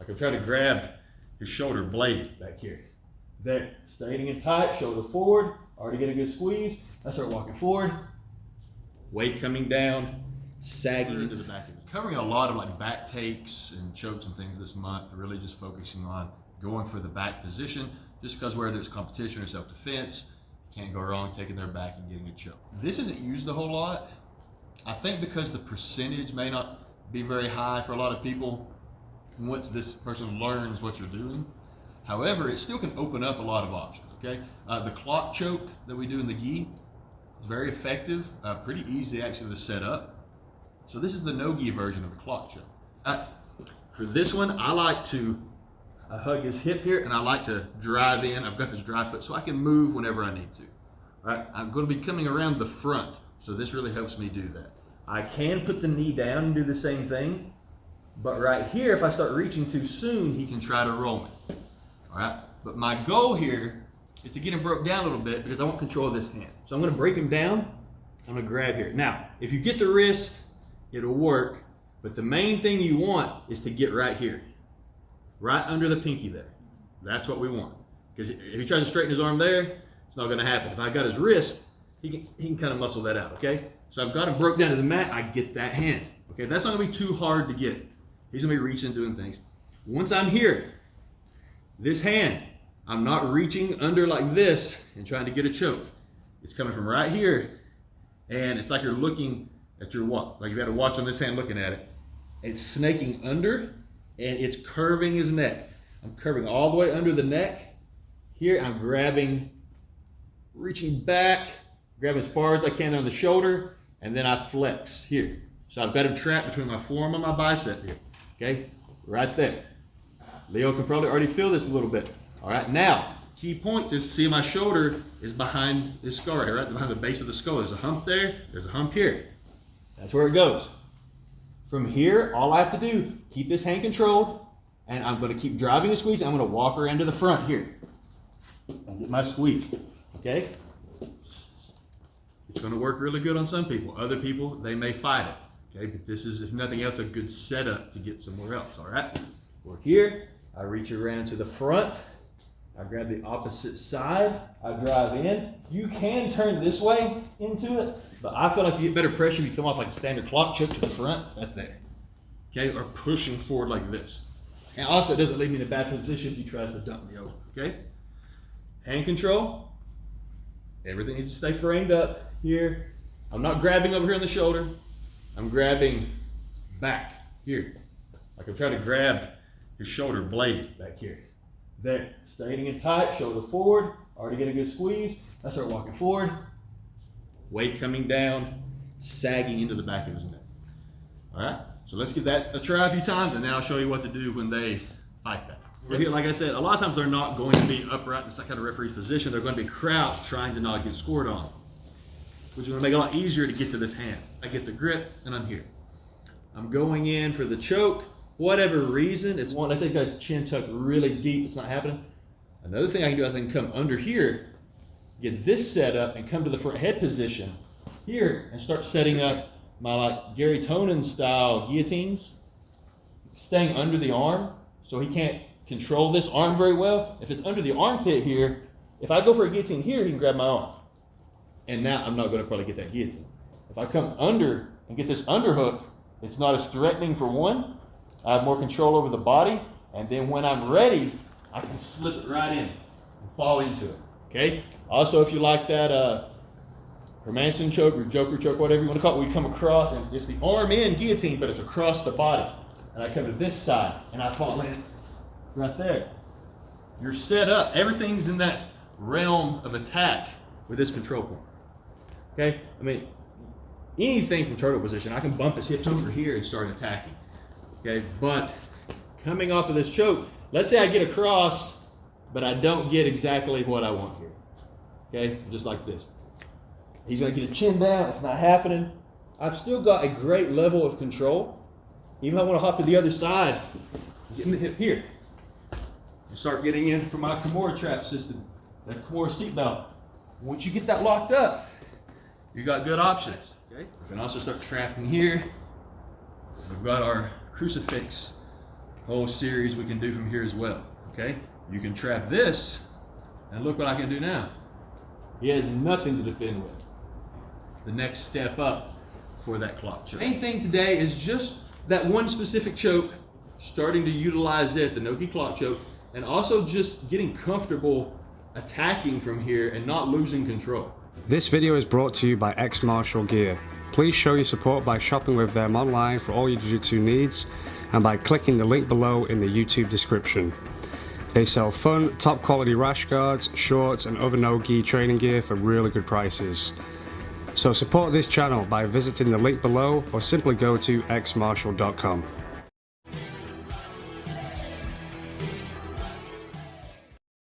Like I'm trying to grab his shoulder blade back here. There, staying in tight, shoulder forward, already get a good squeeze. I start walking forward, weight coming down, sagging into the back of it. Covering a lot of like back takes and chokes and things this month, really just focusing on going for the back position, just because whether it's competition or self-defense, you can't go wrong taking their back and getting a choke. This isn't used a whole lot. I think because the percentage may not be very high for a lot of people once this person learns what you're doing. However, it still can open up a lot of options, okay? The clock choke that we do in the gi is very effective, pretty easy actually to set up. So this is the NoGi version of the clock choke. For this one, I like to hug his hip here and I like to drive in. I've got this drive foot so I can move whenever I need to. All right, I'm going to be coming around the front, so this really helps me do that. I can put the knee down and do the same thing, but right here, if I start reaching too soon, he can try to roll me. All right, but my goal here is to get him broke down a little bit because I want control of this hand. So I'm going to break him down. I'm going to grab here. Now, if you get the wrist, it'll work, but the main thing you want is to get right here, right under the pinky there. That's what we want. Because if he tries to straighten his arm there, it's not going to happen. If I got his wrist, he can kind of muscle that out, okay? So I've got him broke down to the mat, I get that hand. Okay, that's not going to be too hard to get. He's going to be reaching, doing things. Once I'm here, this hand, I'm not reaching under like this and trying to get a choke. It's coming from right here, and it's like you're looking at your watch. Like you've got a watch on this hand looking at it. It's snaking under, and it's curving his neck. I'm curving all the way under the neck. Here I'm grabbing, reaching back, grabbing as far as I can on the shoulder, and then I flex here. So I've got him trapped between my forearm and my bicep here, okay? Right there. Leo can probably already feel this a little bit. All right, now, key points is see my shoulder is behind this skull right here, right? Behind the base of the skull. There's a hump there, there's a hump here. That's where it goes. From here, all I have to do, keep this hand controlled, and I'm gonna keep driving and squeezing. I'm gonna walk around to the front here and get my squeeze, okay? It's gonna work really good on some people. Other people, they may fight it, okay? But this is, if nothing else, a good setup to get somewhere else, all right? We're here, I reach around to the front, I grab the opposite side, I drive in. You can turn this way into it, but I feel like you get better pressure if you come off like a standard clock choke to the front, right there, okay? Or pushing forward like this. And also, it doesn't leave me in a bad position if he tries to dump me over, okay? Hand control, everything needs to stay framed up here. I'm not grabbing over here on the shoulder, I'm grabbing back here. Like I'm trying to grab his shoulder blade back here. There, staying in tight, shoulder forward, already get a good squeeze. I start walking forward, weight coming down, sagging into the back of his neck. All right, so let's give that a try a few times, and then I'll show you what to do when they fight that. Right here, like I said, a lot of times they're not going to be upright in some kind of referee's position. They're going to be crouched, trying to not get scored on, which is going to make it a lot easier to get to this hand. I get the grip, and I'm here. I'm going in for the choke. Whatever reason, it's one, let's say this guy's chin tucked really deep, it's not happening. Another thing I can do is I can come under here, get this set up, and come to the front head position here and start setting up my like Gary Tonin style guillotines, staying under the arm so he can't control this arm very well. If it's under the armpit here, if I go for a guillotine here, he can grab my arm. And now I'm not going to probably get that guillotine. If I come under and get this underhook, it's not as threatening for one. I have more control over the body, and then when I'm ready, I can slip it right in and fall into it, okay? Also, if you like that Hermanson choke or Joker choke, whatever you want to call it, where you come across, and it's the arm in guillotine, but it's across the body. And I come to this side, and I fall in right there. You're set up. Everything's in that realm of attack with this control point, okay? I mean, anything from turtle position, I can bump his hips over here and start attacking. Okay, but coming off of this choke, let's say I get across, but I don't get exactly what I want here. Okay, just like this. He's gonna get his chin down, it's not happening. I've still got a great level of control. Even if I wanna hop to the other side, get in the hip here. And start getting in for my Kimura trap system, that Kimura seatbelt. Once you get that locked up, you got good options. Okay, you can also start trapping here. We've got our crucifix whole series we can do from here as well, okay? You can trap this, and look what I can do now. He has nothing to defend with. The next step up for that clock choke. Main thing today is just that one specific choke, starting to utilize it, the NoGi clock choke, and also just getting comfortable attacking from here and not losing control. This video is brought to you by XMartial Gear. Please show your support by shopping with them online for all your jiu-jitsu needs and by clicking the link below in the YouTube description. They sell fun, top quality rash guards, shorts and other NoGi training gear for really good prices. So support this channel by visiting the link below or simply go to xmartial.com.